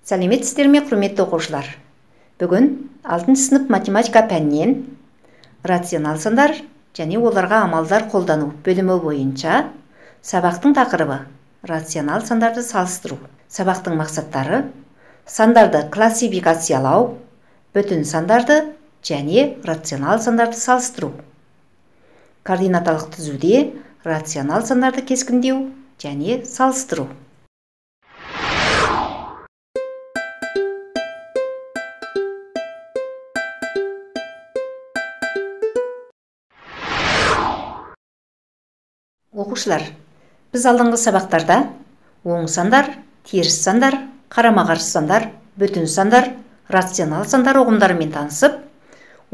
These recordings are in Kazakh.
Сәлеметсіздер ме, құрметті оқушылар? Бүгін 6 сынып математика пәнінен рационал сандар және оларға амалдар қолдану бөлімі бойынша сабақтың тақырыбы рационал сандарды салыстыру. Сабақтың мақсаттары сандарды классификациялау, бүтін сандарды және рационал сандарды салыстыру. Координаталық түзуде рационал сандарды кескіндеу және салыстыру. Оқушылар, біз алдыңғы сабақтарда оң сандар, теріс сандар, қарама-қарсы сандар, бүтін сандар, рационал сандар ұғымдарымен танысып,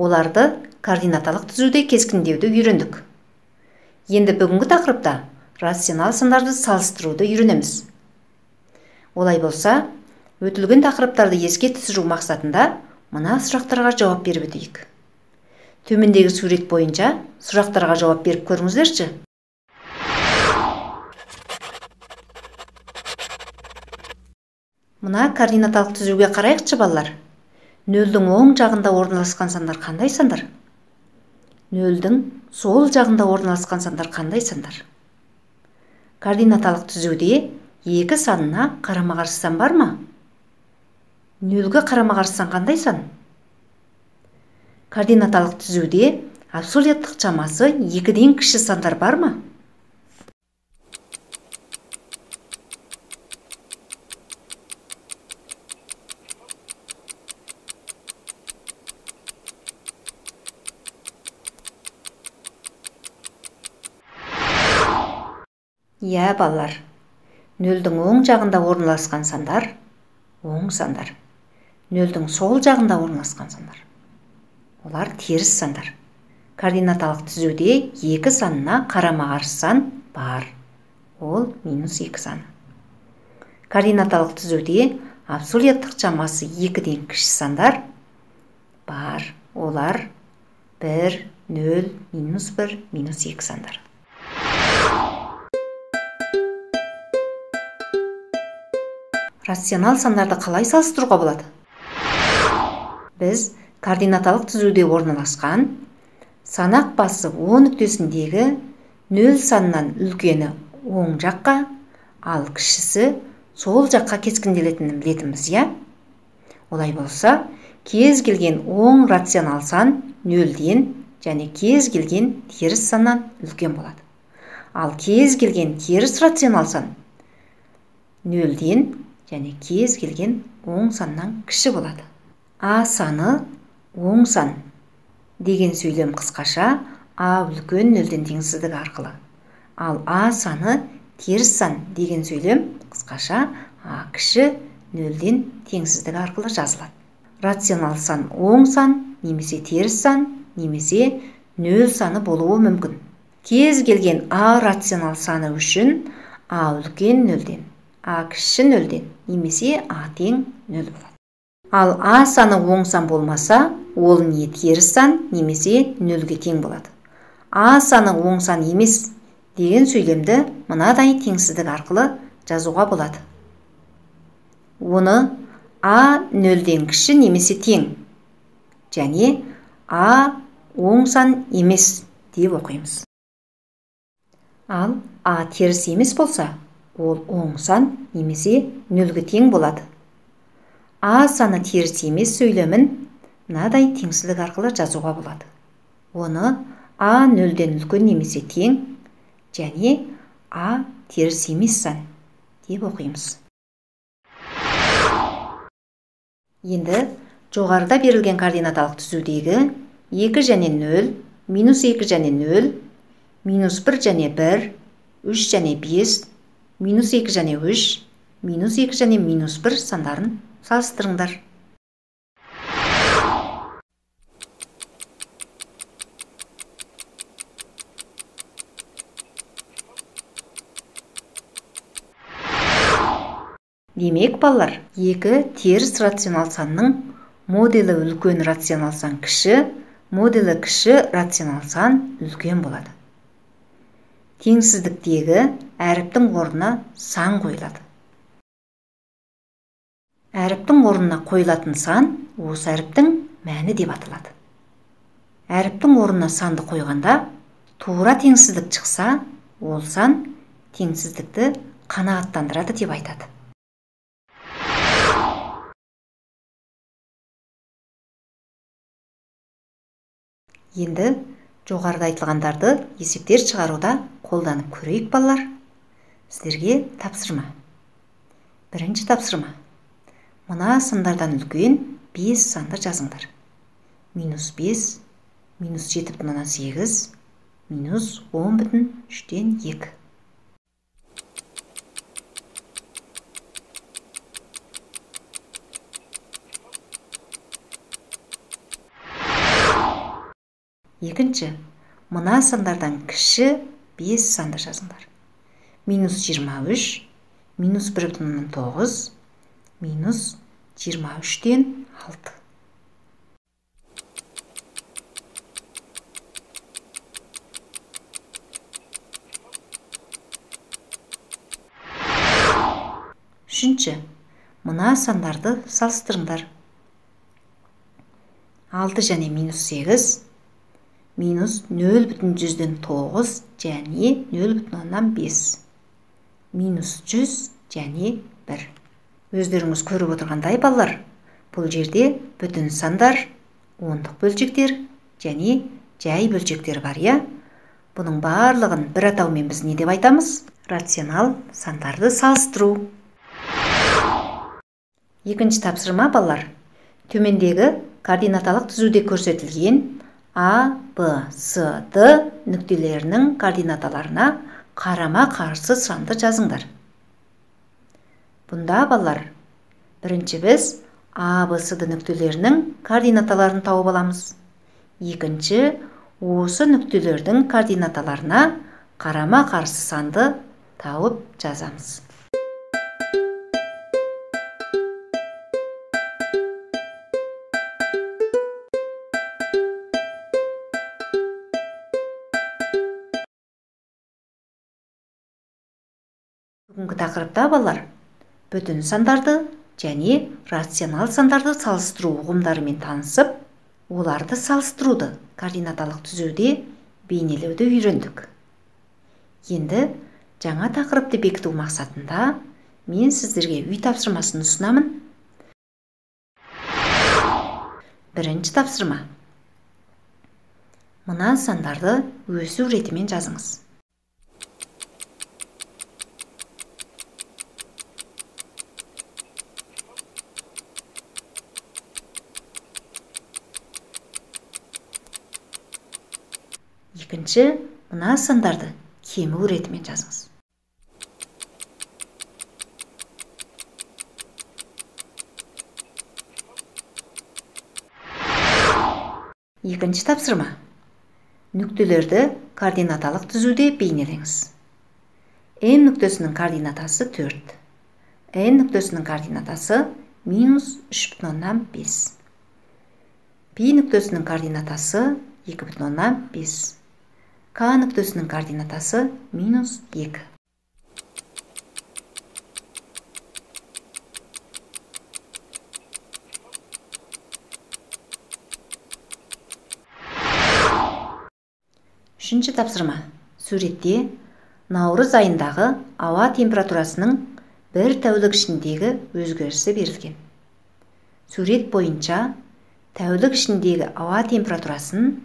оларды координаталық түзуде кескіндеуді үйрендік. Енді бүгінгі тақырыпта рационал сандарды салыстыруды үйренеміз. Олай болса, өтілген тақырыптарды еске түсіру мақсатында мына сұрақтарға жауап беріп өтейік. Төмендегі сурет бойынша сұрақтарға жауап беріп көріңіздерші. Мына координаталық түзуге қарайықшы балалар. Нөлдің оң жағында орналасқан сандар қандай сандар? Нөлдің сол жағында орналасқан сандар қандай сандар? Координаталық түзуде екі санына қарама-қарсы сан бар ма? Нөлге қарама-қарсы сан қандай сан? Координаталық түзуде абсолюттік шамасы 2-ден кіші сандар бар ма? Иә, балалар, нөлдің оң жағында орналасқан сандар оң сандар. Нөлдің сол жағында орналасқан сандар олар теріс сандар. Координаталық түзуде екі санына қарама-қарсы сан бар. Ол -2 саны. Координаталық түзуде абсолюттік шамасы 2-ден кіші сандар бар. Олар 1, 0, -1, -2 сандар. Рационал сандарды қалай салыстыруға болады? Біз координаталық түзуде орналасқан санақ басы 10 нүктесіндегі 0 санынан үлкені оң жаққа, ал кішісі сол жаққа кескінделетінін білетінбіз, иә? Олай болса, кез келген оң рационал сан 0-ден және кез келген теріс саннан үлкен болады. Ал кез келген теріс рационал сан 0-ден және кез келген оң саннан кіші болады. А саны оң сан деген сөйлем қысқаша А үлкен 0-ден теңсіздік арқылы. Ал А саны теріс сан деген сөйлем қысқаша А кіші 0-ден теңсіздік арқылы жазылады. Рационал сан оң сан, немесе теріс сан, немесе 0 саны болуы мүмкін. Кез келген А рационал саны үшін А үлкен 0-ден, А кіші 0-ден, немесе А тең 0 болады. Ал А саны оң сан болмаса, ол не теріс сан, немесе 0-ге тең болады. А саны оң сан емес деген сөйлемді мынадай теңсіздік арқылы жазуға болады. Оны А 0-ден кіші немесе тең, және А оң сан емес деп оқимыз. Ал А теріс емес болса, ол оң сан немесе 0-ге тең болады. А саны теріс емес сөйлемін мынадай теңсіздік арқылы жазуға болады. Оны А 0-ден үлкен немесе тең, және А теріс емес сан деп оқимыз. Енді жоғарыда берілген координаталық түзудегі 2 және 0, -2 және 0, -1 және 1, 3 және 5, -2 және 3, -2 және -1 сандарын салыстырыңдар. Демек, балалар, 2 теріс рационал санның моделі үлкен рационал сан кіші, моделі кіші рационал сан үлкен болады. Теңсіздіктегі әріптің орнына сан қойылады. Әріптің орнына қойылатын сан осы әріптің мәні деп аталады. Әріптің орнына санды қойғанда тура теңсіздік шықса, ол сан теңсіздікті қанағаттандырады деп айтады. Енді жоғарыда айтылғандарды есептер шығаруда қолданып көрейік балалар. Сіздерге тапсырма. Бірінші тапсырма. Мына сандардан үлкен 5 санды жазыңдар. -5, -7,8, -10,3,2. Екінші, мына сандардан кіші 5 санды жазыңдар. -23, -1,9, -23,6. Үшінші, мына сандарды салыстырыңдар. 6 және -8, -0,9 және 0,5, -100 және 1. Өздеріңіз көріп отырғандай балалар, бұл жерде бүтін сандар, ондық бөлшектер және жай бөлшектер бар, я? Бұның барлығын бір атаумен біз не деп айтамыз? Рационал сандарды салыстыру. Екінші тапсырма балалар. Төмендегі координаталық түзуде көрсетілген А, Б, С, Д нүктелерінің координаталарына қарама-қарсы санды жазыңдар. Бұнда балалар, бірінші біз А, Б, С, Д нүктелерінің координаталарын тауып аламыз. Екінші, осы нүктелердің координаталарына қарама-қарсы санды тауып жазамыз. Бүгінгі тақырыпта балалар, бүтін сандарды және рационал сандарды салыстыру ұғымдарымен танысып, оларды салыстыруды координаталық түзуде бейнелеуді үйрендік. Енді жаңа тақырыпты бекіту мақсатында мен сіздерге үй тапсырмасын ұсынамын. Бірінші тапсырма. Мына сандарды өсу ретімен жазыңыз. Екінші, мына сандарды кему ретімен жазыңыз. Екінші тапсырма. Нүктелерді координаталық түзуде бейнелеңіз. N нүктесінің координатасы 4. N нүктесінің координатасы -3,5. P нүктесінің координатасы 2,5. К нүктесінің координатасы -2. Үшінші тапсырма. Суретте наурыз айындағы ауа температурасының бір тәулік ішіндегі өзгерісі берілген. Сурет бойынша тәулік ішіндегі ауа температурасын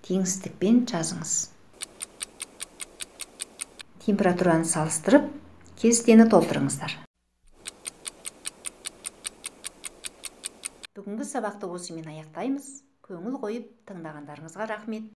теңсіздікпен жазыңыз. Температураны салыстырып, кестені толтырыңыздар. Бүгінгі сабақты осымен аяқтаймыз. Көңіл қойып тыңдағандарыңызға рахмет.